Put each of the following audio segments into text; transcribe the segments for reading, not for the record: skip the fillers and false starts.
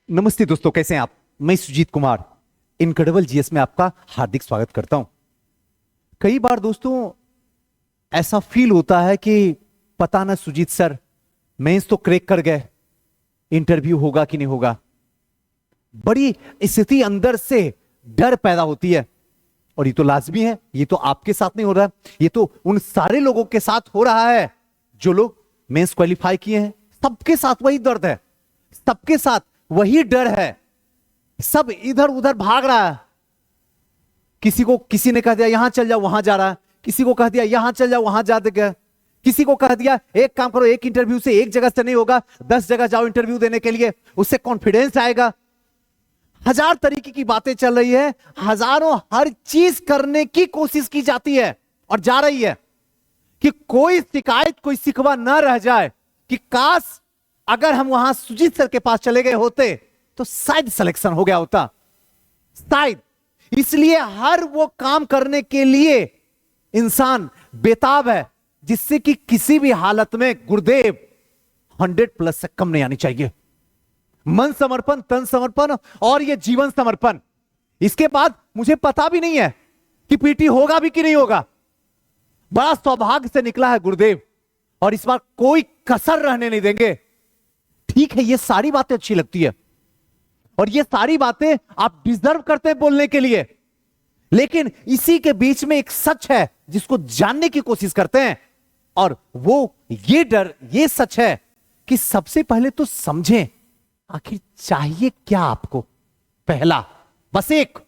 नमस्ते दोस्तों, कैसे हैं आप। मैं सुजीत कुमार इनक्रेडिबल जीएस में आपका हार्दिक स्वागत करता हूं। कई बार दोस्तों ऐसा फील होता है कि पता ना सुजीत सर मेंस तो क्रैक कर गए, इंटरव्यू होगा कि नहीं होगा। बड़ी स्थिति अंदर से डर पैदा होती है और ये तो लाजमी है। ये तो आपके साथ नहीं हो रहा, ये तो उन सारे लोगों के साथ हो रहा है जो लोग मेंस क्वालिफाई किए हैं। सबके साथ वही दर्द है, सबके साथ वही डर है। सब इधर उधर भाग रहा है। किसी ने कह दिया यहां चल जाओ, वहां जा रहा है। किसी को कह दिया यहां चल जाओ, वहां जा देगा। किसी को कह दिया एक काम करो, एक इंटरव्यू से एक जगह से नहीं होगा, 10 जगह जाओ इंटरव्यू देने के लिए, उससे कॉन्फिडेंस आएगा। हजार तरीके की बातें चल रही है, हजारों हर चीज करने की कोशिश की जाती है और जा रही है कि कोई शिकायत, कोई शिकवा ना रह जाए कि काश अगर हम वहां सुजीत सर के पास चले गए होते तो शायद सिलेक्शन हो गया होता, शायद। इसलिए हर वो काम करने के लिए इंसान बेताब है जिससे कि किसी भी हालत में गुरुदेव 100+ से कम नहीं आनी चाहिए। मन समर्पण, तन समर्पण और ये जीवन समर्पण। इसके बाद मुझे पता भी नहीं है कि पीटी होगा भी कि नहीं होगा। बड़ा सौभाग्य से निकला है गुरुदेव और इस बार कोई कसर रहने नहीं देंगे। ठीक है, ये सारी बातें अच्छी लगती है और ये सारी बातें आप डिजर्व करते हैं बोलने के लिए, लेकिन इसी के बीच में एक सच है जिसको जानने की कोशिश करते हैं और वो ये डर, ये सच है कि सबसे पहले तो समझें आखिर चाहिए क्या आपको। पहला बस एक,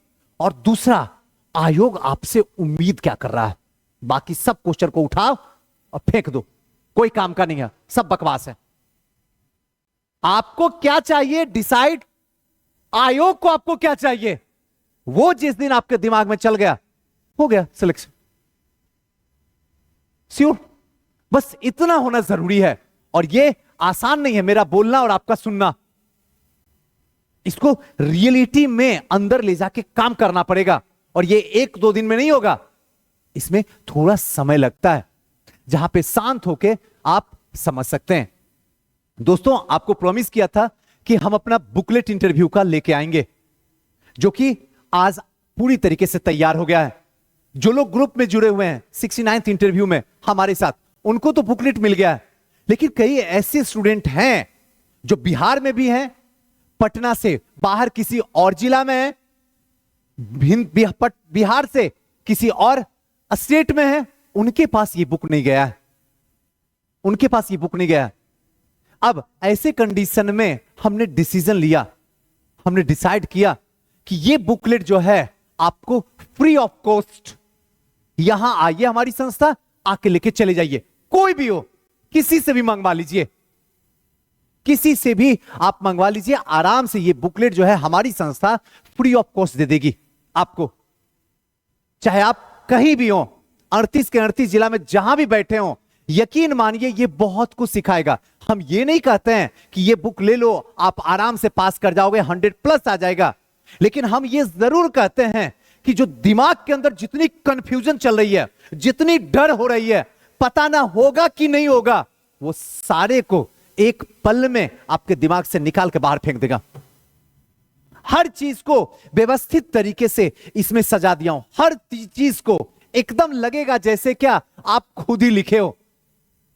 और दूसरा आयोग आपसे उम्मीद क्या कर रहा है। बाकी सब क्वेश्चन को उठाओ और फेंक दो, कोई काम का नहीं है, सब बकवास है। आपको क्या चाहिए डिसाइड, आयोग को आपको क्या चाहिए, वो जिस दिन आपके दिमाग में चल गया हो गया सिलेक्शन। श्योर, बस इतना होना जरूरी है। और ये आसान नहीं है मेरा बोलना और आपका सुनना। इसको रियलिटी में अंदर ले जाके काम करना पड़ेगा और ये 1-2 दिन में नहीं होगा। इसमें थोड़ा समय लगता है जहां पे शांत होके आप समझ सकते हैं। दोस्तों, आपको प्रॉमिस किया था कि हम अपना बुकलेट इंटरव्यू का लेके आएंगे, जो कि आज पूरी तरीके से तैयार हो गया है। जो लोग ग्रुप में जुड़े हुए हैं 69th इंटरव्यू में हमारे साथ, उनको तो बुकलेट मिल गया है। लेकिन कई ऐसे स्टूडेंट हैं जो बिहार में भी हैं, पटना से बाहर किसी और जिला में है, बिहार से किसी और स्टेट में है, उनके पास ये बुक नहीं गया है, उनके पास ये बुक नहीं गया है। अब ऐसे कंडीशन में हमने डिसीजन लिया, हमने डिसाइड किया कि ये बुकलेट जो है आपको फ्री ऑफ कॉस्ट, यहां आइए हमारी संस्था, आके लेके चले जाइए। कोई भी हो, किसी से भी मंगवा लीजिए, किसी से भी आप मंगवा लीजिए आराम से। ये बुकलेट जो है हमारी संस्था फ्री ऑफ कॉस्ट दे देगी आपको, चाहे आप कहीं भी हो, 38 के 38 जिला में जहां भी बैठे हो। यकीन मानिए ये बहुत कुछ सिखाएगा। हम ये नहीं कहते हैं कि ये बुक ले लो आप आराम से पास कर जाओगे, 100+ आ जाएगा। लेकिन हम ये जरूर कहते हैं कि जो दिमाग के अंदर जितनी कंफ्यूजन चल रही है, जितनी डर हो रही है, पता ना होगा कि नहीं होगा, वो सारे को एक पल में आपके दिमाग से निकाल के बाहर फेंक देगा। हर चीज को व्यवस्थित तरीके से इसमें सजा दिया हूं। हर चीज को एकदम लगेगा जैसे क्या आप खुद ही लिखे हो।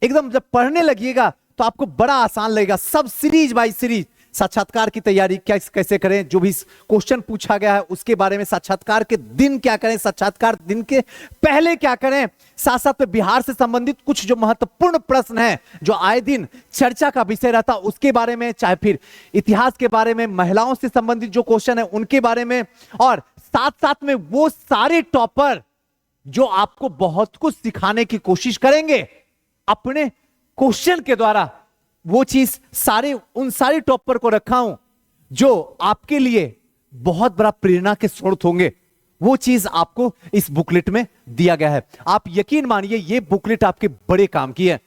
एकदम जब पढ़ने लगिएगा तो आपको बड़ा आसान लगेगा। सब सीरीज बाय सीरीज, साक्षात्कार की तैयारी क्या कैसे करें, जो भी क्वेश्चन पूछा गया है उसके बारे में, साक्षात्कार के दिन क्या करें, साक्षात्कार दिन के पहले क्या करें, साथ साथ में बिहार से संबंधित कुछ जो महत्वपूर्ण प्रश्न है जो आए दिन चर्चा का विषय रहता उसके बारे में, चाहे फिर इतिहास के बारे में, महिलाओं से संबंधित जो क्वेश्चन है उनके बारे में, और साथ साथ में वो सारे टॉपर जो आपको बहुत कुछ सिखाने की कोशिश करेंगे अपने क्वेश्चन के द्वारा। वो चीज उन सारे टॉपर को रखा हूं जो आपके लिए बहुत बड़ा प्रेरणा के स्रोत होंगे। वो चीज आपको इस बुकलेट में दिया गया है। आप यकीन मानिए ये बुकलेट आपके बड़े काम की है।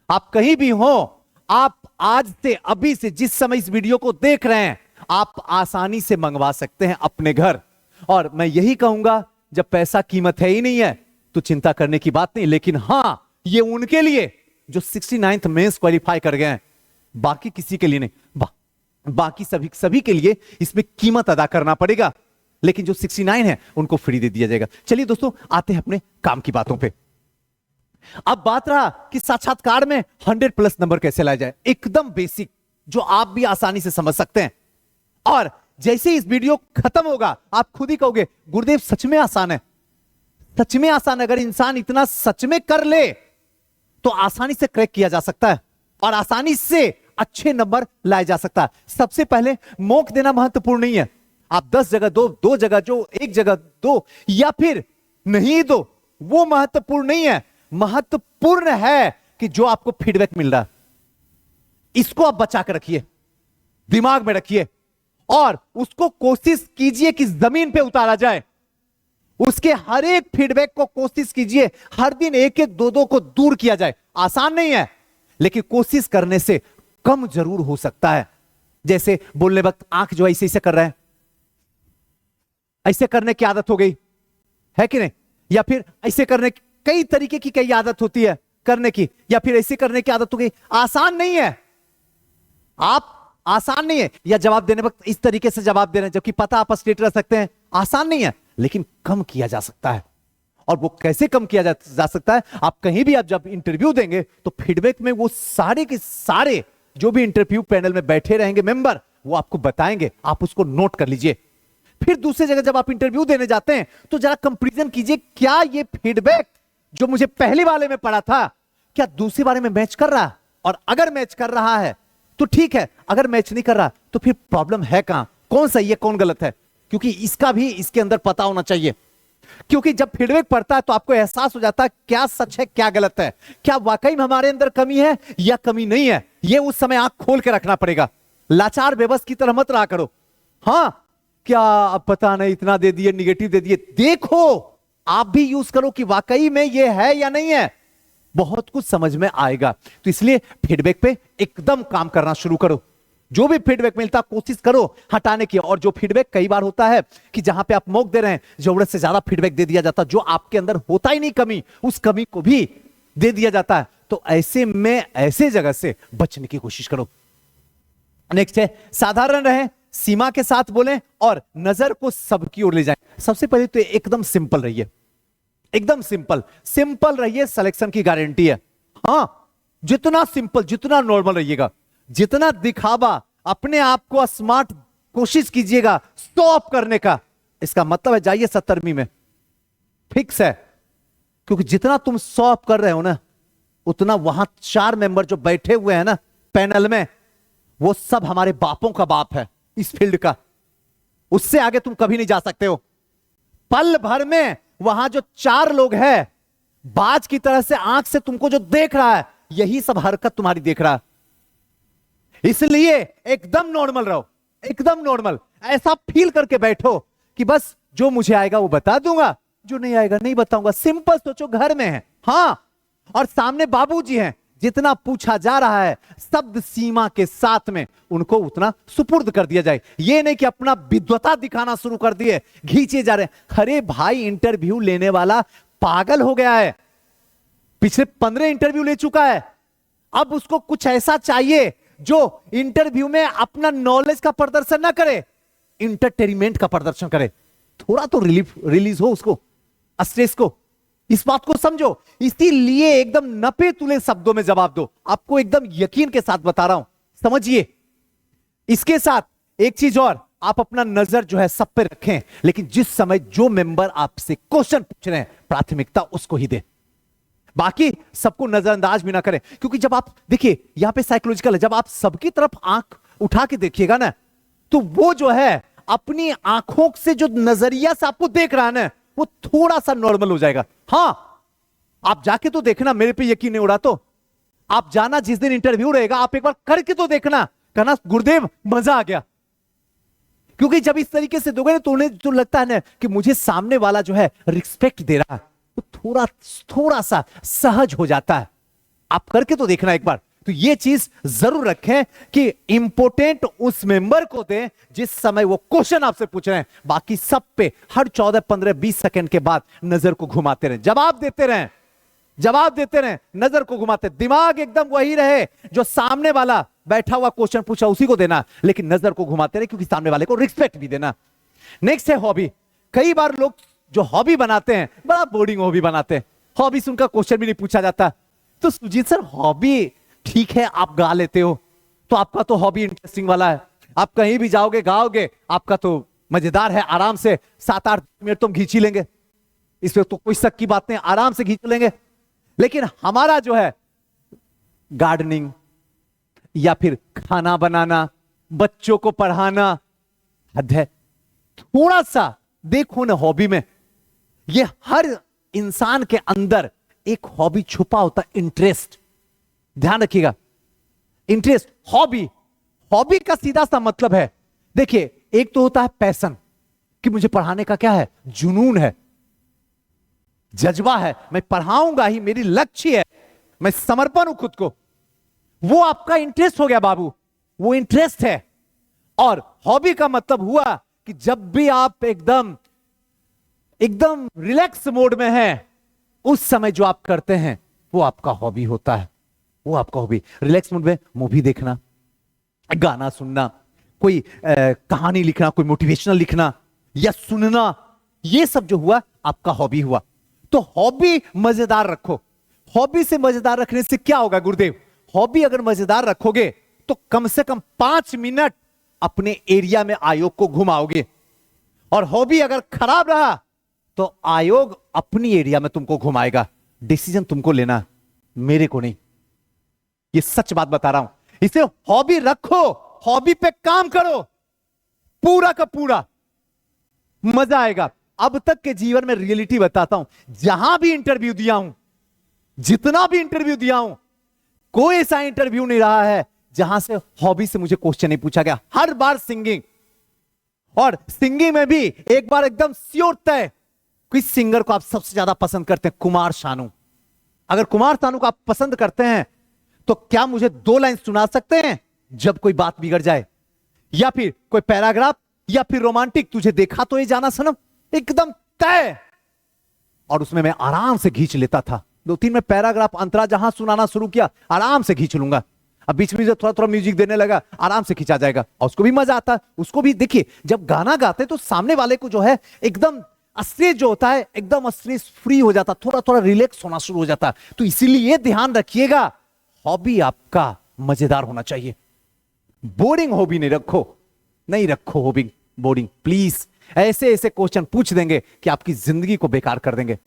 आप कहीं भी हो, आप आज से, अभी से, जिस समय इस वीडियो को देख रहे हैं, आप आसानी से मंगवा सकते हैं अपने घर। और मैं यही कहूंगा, जब पैसा कीमत है ही नहीं है तो चिंता करने की बात नहीं। लेकिन हां, ये उनके लिए जो 69th मेंस क्वालिफाई कर गए हैं, बाकी किसी के लिए नहीं। बाकी सभी सभी के लिए इसमें कीमत अदा करना पड़ेगा, लेकिन जो 69 है उनको फ्री दे दिया जाएगा। चलिए दोस्तों, आते हैं अपने काम की बातों पे। अब बात रहा कि साक्षात्कार में 100+ नंबर कैसे लाया जाए। एकदम बेसिक, जो आप भी आसानी से समझ सकते हैं। और जैसे इस वीडियो खत्म होगा आप खुद ही कहोगे गुरुदेव सच में आसान है, सच में आसान है। अगर इंसान इतना सच में कर ले तो आसानी से क्रैक किया जा सकता है और आसानी से अच्छे नंबर लाया जा सकता है। सबसे पहले मॉक देना महत्वपूर्ण नहीं है। आप 10 जगह दो, 2 जगह जो, 1 जगह दो या फिर नहीं दो, वो महत्वपूर्ण नहीं है। महत्वपूर्ण है कि जो आपको फीडबैक मिल रहा है इसको आप बचा कर रखिए, दिमाग में रखिए और उसको कोशिश कीजिए कि जमीन पे उतारा जाए। उसके हर एक फीडबैक को कोशिश कीजिए हर दिन 1-1, 2-2 को दूर किया जाए। आसान नहीं है, लेकिन कोशिश करने से कम जरूर हो सकता है। जैसे बोलने वक्त आंख जो ऐसे ऐसे कर रहा है, ऐसे करने की आदत हो गई है कि नहीं, या फिर ऐसे करने की, कई तरीके की कई आदत होती है करने की, या फिर ऐसे करने की आदत हो गई। आसान नहीं है, आप आसान नहीं है। या जवाब देने वक्त इस तरीके से जवाब दे रहे हैं जबकि पता आप स्ट्रेट रह सकते हैं, आसान नहीं है, लेकिन कम किया जा सकता है। और वो कैसे कम किया जा सकता है, आप कहीं भी आप जब इंटरव्यू देंगे तो फीडबैक में वो सारे के सारे जो भी इंटरव्यू पैनल में बैठे रहेंगे मेंबर, वो आपको बताएंगे, आप उसको नोट कर लीजिए। फिर दूसरी जगह जब आप इंटरव्यू देने जाते हैं तो जरा कंपैरिजन कीजिए, क्या ये फीडबैक जो मुझे पहले वाले में पड़ा था क्या दूसरे वाले में मैच कर रहा है। और अगर मैच कर रहा है तो ठीक है, अगर मैच नहीं कर रहा तो फिर प्रॉब्लम है कहां, कौन सही है कौन गलत है, क्योंकि इसका भी इसके अंदर पता होना चाहिए। क्योंकि जब फीडबैक पड़ता है तो आपको एहसास हो जाता है क्या सच है क्या गलत है, क्या वाकई में हमारे अंदर कमी है या कमी नहीं है। यह उस समय आंख खोल के रखना पड़ेगा, लाचार बेबस की तरह मत रहा करो। हां, क्या अब पता नहीं इतना दे दिए, निगेटिव दे दिए, देखो आप भी यूज करो कि वाकई में यह है या नहीं है, बहुत कुछ समझ में आएगा। तो इसलिए फीडबैक पे एकदम काम करना शुरू करो। जो भी फीडबैक मिलता कोशिश करो हटाने की। और जो फीडबैक कई बार होता है कि जहां पे आप मॉक दे रहे हैं जरूरत से ज्यादा फीडबैक दे दिया जाता, जो आपके अंदर होता ही नहीं कमी, उस कमी को भी दे दिया जाता है। तो ऐसे में ऐसे जगह से बचने की कोशिश करो। नेक्स्ट है साधारण रहे, सीमा के साथ बोलें और नजर को सबकी ओर ले जाएं। सबसे पहले तो एकदम सिंपल रहिए, एकदम सिंपल सिंपल रहिए, सिलेक्शन की गारंटी है। हां, जितना सिंपल जितना नॉर्मल रहिएगा, जितना दिखावा अपने आप को स्मार्ट कोशिश कीजिएगा शो ऑफ करने का, इसका मतलब है जाइए 70वीं में, फिक्स है। क्योंकि जितना तुम शो ऑफ कर रहे हो ना, उतना वहां 4 मेंबर जो बैठे हुए हैं ना पैनल में, वो सब हमारे बापों का बाप है इस फील्ड का, उससे आगे तुम कभी नहीं जा सकते हो। पल भर में वहां जो 4 लोग हैं, बाज की तरह से आंख से तुमको जो देख रहा है, यही सब हरकत तुम्हारी देख रहा है। इसलिए एकदम नॉर्मल रहो, एकदम नॉर्मल। ऐसा फील करके बैठो कि बस जो मुझे आएगा वो बता दूंगा, जो नहीं आएगा नहीं बताऊंगा। सिंपल सोचो, घर में है हां, और सामने बाबूजी हैं, जितना पूछा जा रहा है शब्द सीमा के साथ में उनको उतना सुपुर्द कर दिया जाए। ये नहीं कि अपना विद्वता दिखाना शुरू कर दिए, खींचे जा रहे हैं। अरे भाई, इंटरव्यू लेने वाला पागल हो गया है, पिछले 15 इंटरव्यू ले चुका है, अब उसको कुछ ऐसा चाहिए जो इंटरव्यू में अपना नॉलेज का प्रदर्शन ना करे, इंटरटेनमेंट का प्रदर्शन करे। थोड़ा तो रिलीज हो उसको, स्ट्रेस को, इस बात को समझो। इसीलिए एकदम नपे तुले शब्दों में जवाब दो। आपको एकदम यकीन के साथ बता रहा हूं, समझिए। इसके साथ एक चीज और, आप अपना नजर जो है सब पे रखें, लेकिन जिस समय जो मेंबर आपसे क्वेश्चन पूछ रहे हैं प्राथमिकता उसको ही दे, बाकी सबको नजरअंदाज भी ना करें। क्योंकि जब आप देखिए, यहां पे साइकोलॉजिकल है, जब आप सबकी तरफ आंख उठा के देखिएगा ना, तो वो जो है अपनी आंखों से जो नजरिया से आपको देख रहा है ना, वो थोड़ा सा नॉर्मल हो जाएगा। हां, आप जाके तो देखना, मेरे पे यकीन नहीं हो रहा तो आप जाना, जिस दिन इंटरव्यू रहेगा आप एक बार करके तो देखना, कहना गुरुदेव मजा आ गया। क्योंकि जब इस तरीके से दोगे ना तो उन्हें जो लगता है ना कि मुझे सामने वाला जो है रिस्पेक्ट दे रहा है, तो थोड़ा सा सहज हो जाता है। आप करके तो देखना एक बार। तो ये चीज जरूर रखें कि इंपोर्टेंट उस मेंबर को दें जिस समय वो क्वेश्चन आपसे पूछ रहे हैं, बाकी सब पे हर 14, 15, 20 सेकंड के बाद नजर को घुमाते रहें, जवाब देते रहें। जवाब देते रहे, नजर को घुमाते, दिमाग एकदम वही रहे जो सामने वाला बैठा हुआ क्वेश्चन पूछा उसी को देना, लेकिन नजर को घुमाते रहे क्योंकि सामने वाले को रिस्पेक्ट भी देना। नेक्स्ट है हॉबी। कई बार लोग जो हॉबी बनाते हैं बड़ा बोरिंग हॉबी बनाते हैं, हॉबी से उनका क्वेश्चन भी नहीं पूछा जाता। तो सुजीत सर हॉबी ठीक है, आप गा लेते हो तो आपका तो हॉबी इंटरेस्टिंग वाला है, आप कहीं भी जाओगे गाओगे, आपका तो मजेदार है, आराम से 7-8 मिनट तुम खींच ही लेंगे, इसमें तो कोई शक की बात नहीं, आराम से खींच लेंगे। लेकिन हमारा जो है गार्डनिंग या फिर खाना बनाना, बच्चों को पढ़ाना, हद है। थोड़ा सा देखो ना हॉबी में, ये हर इंसान के अंदर एक हॉबी छुपा होता है, इंटरेस्ट। ध्यान रखिएगा, इंटरेस्ट, हॉबी। हॉबी का सीधा सा मतलब है, देखिए एक तो होता है पैशन कि मुझे पढ़ाने का क्या है, जुनून है, जज्बा है, मैं पढ़ाऊंगा ही, मेरी लक्ष्य है, मैं समर्पण हूं खुद को, वो आपका इंटरेस्ट हो गया बाबू, वो इंटरेस्ट है। और हॉबी का मतलब हुआ कि जब भी आप एकदम एकदम रिलैक्स मोड में हैं, उस समय जो आप करते हैं वो आपका हॉबी होता है, वो आपका हॉबी। रिलैक्स मूड में मूवी देखना, गाना सुनना, कोई कहानी लिखना, कोई मोटिवेशनल लिखना या सुनना, ये सब जो हुआ आपका हॉबी हुआ। तो हॉबी मजेदार रखो। हॉबी से मजेदार रखने से क्या होगा गुरुदेव? हॉबी अगर मजेदार रखोगे तो कम से कम 5 मिनट अपने एरिया में आयोग को घुमाओगे, और हॉबी अगर खराब रहा तो आयोग अपनी एरिया में तुमको घुमाएगा। डिसीजन तुमको लेना, मेरे को नहीं, ये सच बात बता रहा हूं। इसे हॉबी रखो, हॉबी पे काम करो, पूरा का पूरा मजा आएगा। अब तक के जीवन में रियलिटी बताता हूं, जहां भी इंटरव्यू दिया हूं, जितना भी इंटरव्यू दिया हूं, कोई ऐसा इंटरव्यू नहीं रहा है जहां से हॉबी से मुझे क्वेश्चन नहीं पूछा गया। हर बार सिंगिंग, और सिंगिंग में भी एक बार एकदम श्योर तय, किस सिंगर को आप सबसे ज्यादा पसंद करते हैं? कुमार शानू। अगर कुमार शानू को आप पसंद करते हैं तो क्या मुझे 2 लाइन सुना सकते हैं जब कोई बात बिगड़ जाए, या फिर कोई पैराग्राफ, या फिर रोमांटिक तुझे देखा तो ये जाना सनम, एकदम तय। और उसमें मैं आराम से खींच लेता था, 2-3 में पैराग्राफ अंतरा जहां सुनाना शुरू किया आराम से खींच लूंगा। अब बीच में जो थोड़ा थोड़ा म्यूजिक देने लगा आराम से खींचा जाएगा, और उसको भी मजा आता है। उसको भी देखिए, जब गाना गाते तो सामने वाले को जो है एकदम स्ट्रेस जो होता है एकदम स्ट्रेस फ्री हो जाता, थोड़ा थोड़ा रिलैक्स होना शुरू हो जाता। तो इसीलिए ध्यान रखिएगा, हॉबी आपका मजेदार होना चाहिए। बोरिंग हॉबी नहीं रखो, नहीं रखो हॉबी बोरिंग प्लीज। ऐसे ऐसे क्वेश्चन पूछ देंगे कि आपकी जिंदगी को बेकार कर देंगे।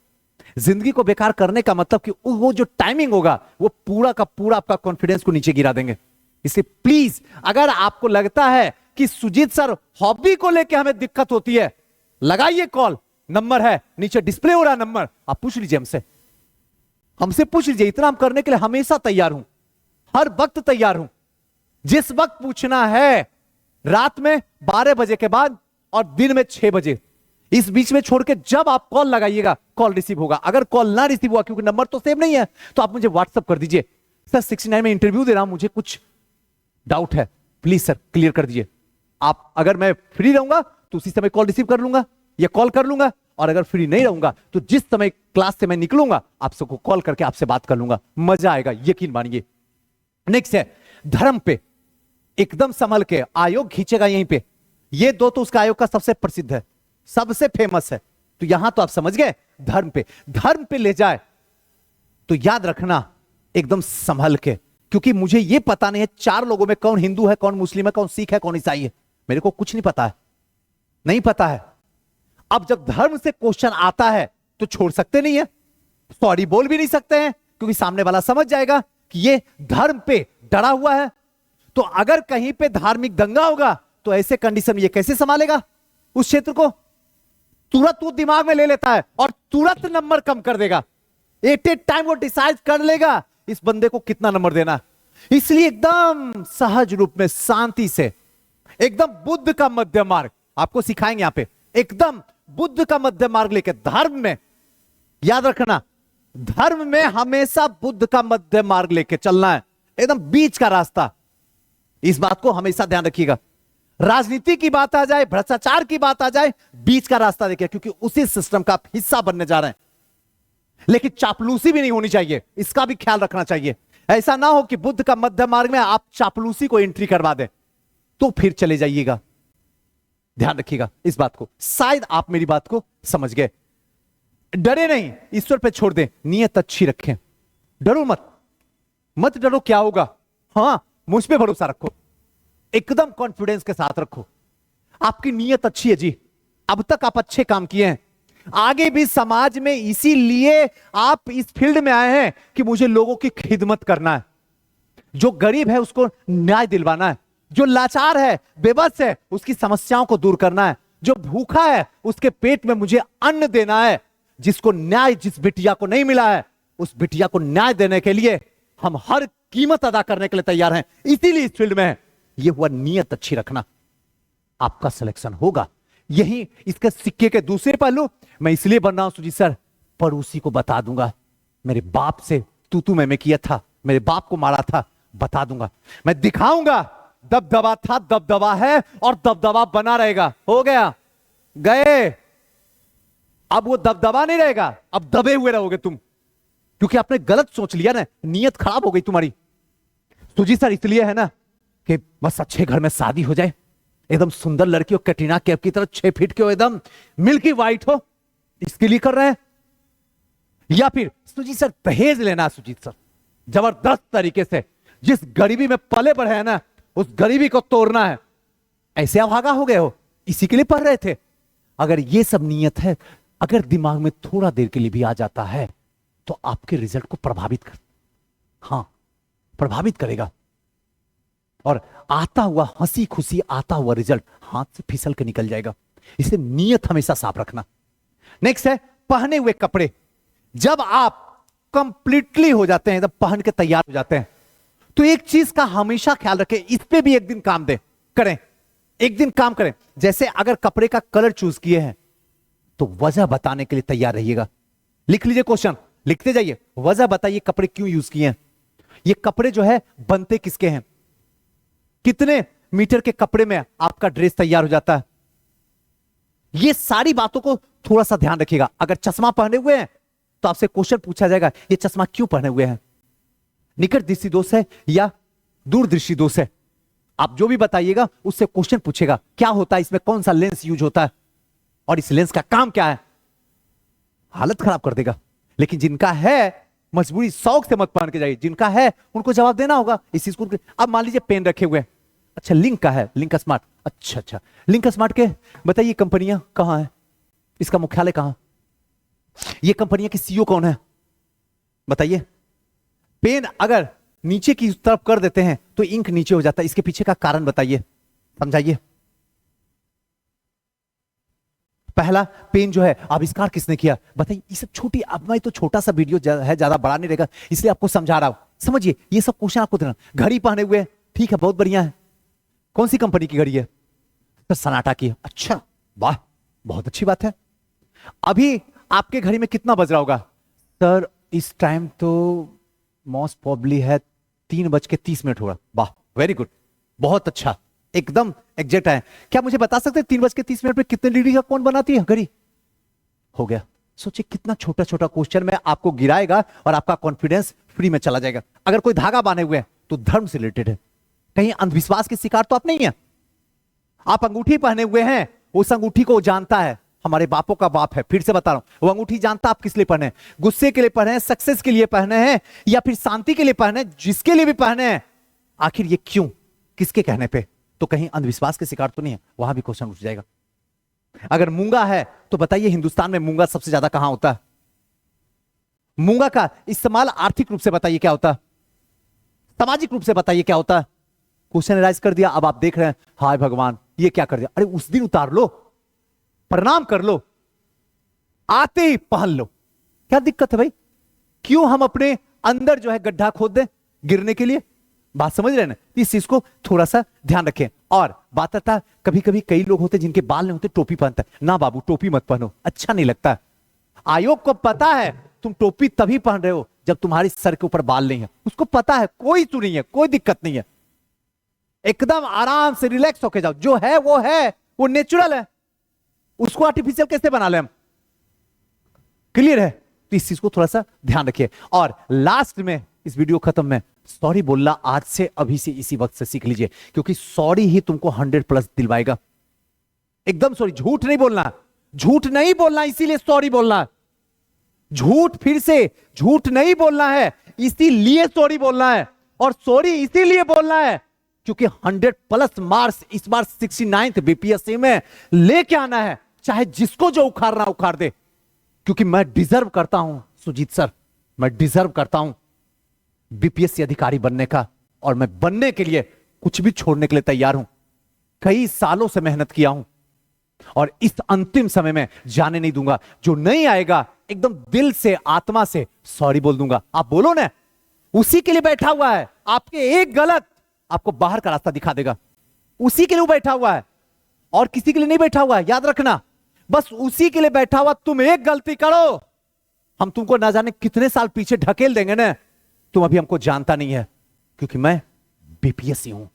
जिंदगी को बेकार करने का मतलब कि वो जो टाइमिंग होगा वो पूरा का पूरा आपका कॉन्फिडेंस को नीचे गिरा देंगे। इसलिए प्लीज, अगर आपको लगता है कि सुजीत सर हॉबी को लेकर हमें दिक्कत होती है, लगाइए कॉल, नंबर है नीचे डिस्प्ले हो रहा नंबर, आप पूछ लीजिए हमसे, हमसे पूछ लीजिए। इतना हम करने के लिए हमेशा तैयार हूं, हर वक्त तैयार हूं। जिस वक्त पूछना है, रात में 12 बजे के बाद और दिन में 6 बजे, इस बीच में छोड़ के जब आप कॉल लगाइएगा कॉल रिसीव होगा। अगर कॉल ना रिसीव हुआ, क्योंकि नंबर तो सेव नहीं है, तो आप मुझे व्हाट्सअप कर दीजिए, सर 69 में इंटरव्यू दे रहा हूं, मुझे कुछ डाउट है, प्लीज सर क्लियर कर दीजिए। आप, अगर मैं फ्री रहूंगा तो उसी समय कॉल रिसीव कर लूंगा या कॉल कर लूंगा, और अगर फ्री नहीं रहूंगा तो जिस समय क्लास से मैं निकलूंगा आप सबको कॉल करके आपसे बात कर लूंगा। मजा आएगा, यकीन मानिए। नेक्स्ट है धर्म पे, एकदम संभल के, आयोग खींचेगा यहीं पे। ये 2 तो उसका आयोग का सबसे प्रसिद्ध है, सबसे फेमस है, तो यहां तो आप समझ गए। धर्म पे, धर्म पे ले जाए तो याद रखना एकदम संभल के, क्योंकि मुझे यह पता नहीं है 4 लोगों में कौन हिंदू है, कौन मुस्लिम है, कौन सिख है, कौन ईसाई है, मेरे को कुछ नहीं पता है, नहीं पता है। अब जब धर्म से क्वेश्चन आता है तो छोड़ सकते नहीं है, सॉरी बोल भी नहीं सकते हैं, क्योंकि सामने वाला समझ जाएगा कि ये धर्म पे डरा हुआ है। तो अगर कहीं पे धार्मिक दंगा होगा तो ऐसे कंडीशन में ये कैसे संभालेगा उस क्षेत्र को? तुरंत वो दिमाग में ले लेता है और तुरंत नंबर कम कर देगा। एट ए टाइम वो डिसाइड कर लेगा इस बंदे को कितना नंबर देना। इसलिए एकदम सहज रूप में, शांति से, एकदम बुद्ध का मध्य मार्ग आपको सिखाएंगे यहां पे, एकदम बुद्ध का मध्य मार्ग लेके धर्म में, याद रखना धर्म में हमेशा बुद्ध का मध्य मार्ग लेके चलना है, एकदम बीच का रास्ता। इस बात को हमेशा ध्यान रखिएगा। राजनीति की बात आ जाए, भ्रष्टाचार की बात आ जाए, बीच का रास्ता देखिए, क्योंकि उसी सिस्टम का आप हिस्सा बनने जा रहे हैं। लेकिन चापलूसी भी नहीं होनी चाहिए, इसका भी ख्याल रखना चाहिए। ऐसा ना हो कि बुद्ध का मध्य मार्ग में आप चापलूसी को एंट्री करवा दें, तो फिर चले जाइएगा। ध्यान रखिएगा इस बात को। शायद आप मेरी बात को समझ गए। डरे नहीं, ईश्वर पे छोड़ दें, नियत अच्छी रखें। डरो मत, मत डरो, क्या होगा? हां, मुझ पे भरोसा रखो, एकदम कॉन्फिडेंस के साथ रखो। आपकी नीयत अच्छी है जी, अब तक आप अच्छे काम किए हैं, आगे भी समाज में, इसीलिए आप इस फील्ड में आए हैं कि मुझे लोगों की खिदमत करना है। जो गरीब है उसको न्याय दिलवाना है, जो लाचार है, बेबस है, उसकी समस्याओं को दूर करना है, जो भूखा है उसके पेट में मुझे अन्न देना है, जिसको न्याय, जिस बिटिया को नहीं मिला है उस बिटिया को न्याय देने के लिए हम हर कीमत अदा करने के लिए तैयार हैं। इसीलिए इस फील्ड में है। यह हुआ नियत अच्छी रखना, आपका सिलेक्शन होगा। यही इसके सिक्के के दूसरे पहलू। मैं इसलिए बन रहा हूं सुजीत सर, पड़ोसी को बता दूंगा, मेरे बाप से तू मैं किया था, मेरे बाप को मारा था, बता दूंगा, मैं दिखाऊंगा दबदबा था, दबदबा है और दबदबा बना रहेगा। हो गया, गए, अब वो दबदबा नहीं रहेगा, अब दबे हुए रहोगे तुम, क्योंकि आपने गलत सोच लिया ना, नीयत खराब हो गई तुम्हारी। सुजीत सर इसलिए है ना कि बस अच्छे घर में शादी हो जाए, एकदम सुंदर लड़की हो, कैटरीना कैफ की तरह 6 फीट के हो, एकदम मिल्की वाइट हो, इसके लिए कर रहे हैं। या फिर सुजीत सर दहेज लेना, सुजीत सर जबरदस्त तरीके से, जिस गरीबी में पले बढ़े हैं ना, उस गरीबी को तोड़ना है। ऐसे अभागा हो गए हो, इसी के लिए पढ़ रहे थे। अगर ये सब नीयत है, अगर दिमाग में थोड़ा देर के लिए भी आ जाता है तो आपके रिजल्ट को प्रभावित करेगा। और आता हुआ हंसी खुशी आता हुआ रिजल्ट हाथ से फिसल के निकल जाएगा। इसलिए नीयत हमेशा साफ रखना। नेक्स्ट है पहने हुए कपड़े। जब आप कंप्लीटली हो जाते हैं, जब पहन के तैयार हो जाते हैं, तो एक चीज का हमेशा ख्याल रखें, इस पे भी एक दिन काम करें, एक दिन काम करें। जैसे अगर कपड़े का कलर चूज किए हैं तो वजह बताने के लिए तैयार रहिएगा। लिख लीजिए, क्वेश्चन लिखते जाइए, वजह बताइए कपड़े क्यों यूज किए हैं, ये कपड़े जो है बनते किसके हैं, कितने मीटर के कपड़े में आपका ड्रेस तैयार हो जाता है। ये सारी बातों को थोड़ा सा ध्यान रखिएगा। अगर चश्मा पहने हुए हैं तो आपसे क्वेश्चन पूछा जाएगा, ये चश्मा क्यों पहने हुए हैं, निकट दृष्टि दोष है या दूर दृष्टि दोष है। आप जो भी बताइएगा उससे क्वेश्चन पूछेगा, क्या होता है इसमें, कौन सा लेंस यूज होता है और इस लेंस का काम क्या है। हालत खराब कर देगा। लेकिन जिनका है मजबूरी, शौक से मत पहन के जाइए, जिनका है उनको जवाब देना होगा इस चीज को। अब मान लीजिए पेन रखे हुए हैं, अच्छा लिंक का है, लिंक स्मार्ट, अच्छा लिंक स्मार्ट के बताइए कंपनियां कहां है, इसका मुख्यालय कहां, ये कंपनियां की सीईओ कौन है बताइए। पेन अगर नीचे की तरफ कर देते हैं तो इंक नीचे हो जाता है, इसके पीछे का कारण बताइए, समझाइए। पहला पेन जो है आविष्कार किसने किया बताइए। ये सब छोटी, अब मैं तो छोटा सा वीडियो है, ज्यादा बड़ा नहीं रहेगा, इसलिए आपको समझा रहा हूं, समझिए। ये सब क्वेश्चन आपको देना। घड़ी पहने हुए, ठीक है, बहुत बढ़िया है, कौन सी कंपनी की घड़ी है, तो सनाटा की है, अच्छा वाह बहुत अच्छी बात है। अभी आपके घड़ी में कितना बज रहा होगा सर, इस टाइम तो मोस्ट प्रोबेबली है 3:30 होगा, वाह वेरी गुड, बहुत अच्छा, एकदम एग्जैक्ट है। क्या मुझे बता सकते हैं 3:30 पे कितने डिग्री का कोण बनाती है घड़ी? हो गया। सोचिए कितना छोटा छोटा क्वेश्चन में आपको गिराएगा और आपका कॉन्फिडेंस फ्री में चला जाएगा। अगर कोई धागा बांधे हुए हैं तो धर्म से रिलेटेड है, कहीं अंधविश्वास के शिकार तो आप नहीं है। आप अंगूठी पहने हुए हैं, उस अंगूठी को जानता है, हमारे बापों का बाप है, फिर से बता रहा हूं, वो अंगूठी जानता आप किस लिए पहने, गुस्से के लिए पहने हैं, सक्सेस के लिए पहने हैं, या फिर शांति के लिए पहने, जिसके लिए भी पहने हैं, आखिर ये क्यों, किसके कहने पे, तो कहीं अंधविश्वास के शिकार तो नहीं है, वहां भी क्वेश्चन उठ जाएगा। अगर मूंगा है तो बताइए हिंदुस्तान में मूंगा सबसे ज्यादा कहां होता है? मूंगा का इस्तेमाल आर्थिक रूप से बताइए क्या होता है, सामाजिक रूप से बताइए क्या होता है। क्वेश्चन राइज कर दिया, अब आप देख रहे हैं हाय भगवान ये क्या कर दिया, अरे उस दिन उतार लो, प्रणाम कर लो, आते ही पहन लो, क्या दिक्कत है भाई? क्यों हम अपने अंदर जो है गड्ढा खोद दें गिरने के लिए? बात समझ रहे हैं ना? इस चीज को थोड़ा सा ध्यान रखें। और बात आता, कभी कभी कई लोग होते जिनके बाल नहीं होते, टोपी पहनता है ना, बाबू टोपी मत पहनो, अच्छा नहीं लगता। आयोग को पता है तुम टोपी तभी पहन रहे हो जब तुम्हारे सर के ऊपर बाल नहीं है, उसको पता है, कोई इशू नहीं है, कोई दिक्कत नहीं है, एकदम आराम से रिलैक्स होके जाओ, जो है वो नेचुरल है, उसको आर्टिफिशियल कैसे बना ले हम? क्लियर है? तो इस चीज को थोड़ा सा ध्यान रखिए। और लास्ट में इस वीडियो खत्म में सॉरी बोलना आज से अभी से इसी वक्त से सीख लीजिए, क्योंकि सॉरी ही तुमको 100+ दिलवाएगा। एकदम सॉरी, झूठ नहीं बोलना, झूठ नहीं बोलना, इसीलिए सॉरी बोलना। झूठ, फिर से झूठ नहीं बोलना है, इसीलिए सॉरी बोलना है। और सॉरी इसीलिए बोलना है क्योंकि 100+ मार्क्स इस बार 69th बीपीएससी में लेके आना है, चाहे जिसको जो उखाड़ना उखाड़ दे, क्योंकि मैं डिजर्व करता हूं सुजीत सर, मैं डिजर्व करता हूं बीपीएससी अधिकारी बनने का, और मैं बनने के लिए कुछ भी छोड़ने के लिए तैयार हूं। कई सालों से मेहनत किया हूं और इस अंतिम समय में जाने नहीं दूंगा। जो नहीं आएगा एकदम दिल से आत्मा से सॉरी बोल दूंगा। आप बोलो ना, उसी के लिए बैठा हुआ है। आपके एक गलत आपको बाहर का रास्ता दिखा देगा, उसी के लिए वो बैठा हुआ है और किसी के लिए नहीं बैठा हुआ है, याद रखना। बस उसी के लिए बैठा हुआ। तुम एक गलती करो, हम तुमको ना जाने कितने साल पीछे ढकेल देंगे ना। तुम अभी हमको जानता नहीं है, क्योंकि मैं बीपीएससी हूं।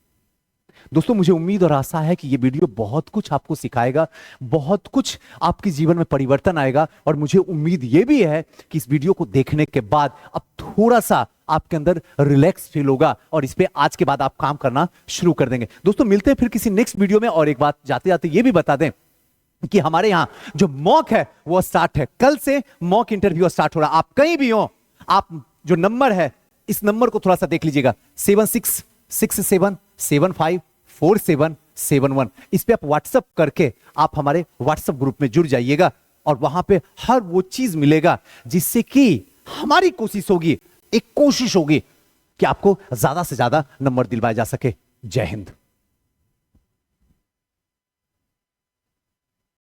दोस्तों, मुझे उम्मीद और आशा है कि यह वीडियो बहुत कुछ आपको सिखाएगा, बहुत कुछ आपके जीवन में परिवर्तन आएगा। और मुझे उम्मीद यह भी है कि इस वीडियो को देखने के बाद अब थोड़ा सा आपके अंदर रिलैक्स फील होगा और इस पे आज के बाद आप काम करना शुरू कर देंगे। दोस्तों, मिलते हैं फिर किसी नेक्स्ट वीडियो में। और एक बात जाते जाते यह भी बता दें कि हमारे यहां जो मॉक है वो स्टार्ट है। कल से मॉक इंटरव्यू स्टार्ट हो रहा है। आप कहीं भी हो, आप जो नंबर है इस नंबर को थोड़ा सा देख लीजिएगा, 7667754771। इस पे आप व्हाट्सएप करके आप हमारे व्हाट्सएप ग्रुप में जुड़ जाइएगा और वहां पे हर वो चीज मिलेगा जिससे कि हमारी कोशिश होगी, एक कोशिश होगी कि आपको ज्यादा से ज्यादा नंबर दिलवाए जा सके। जय हिंद।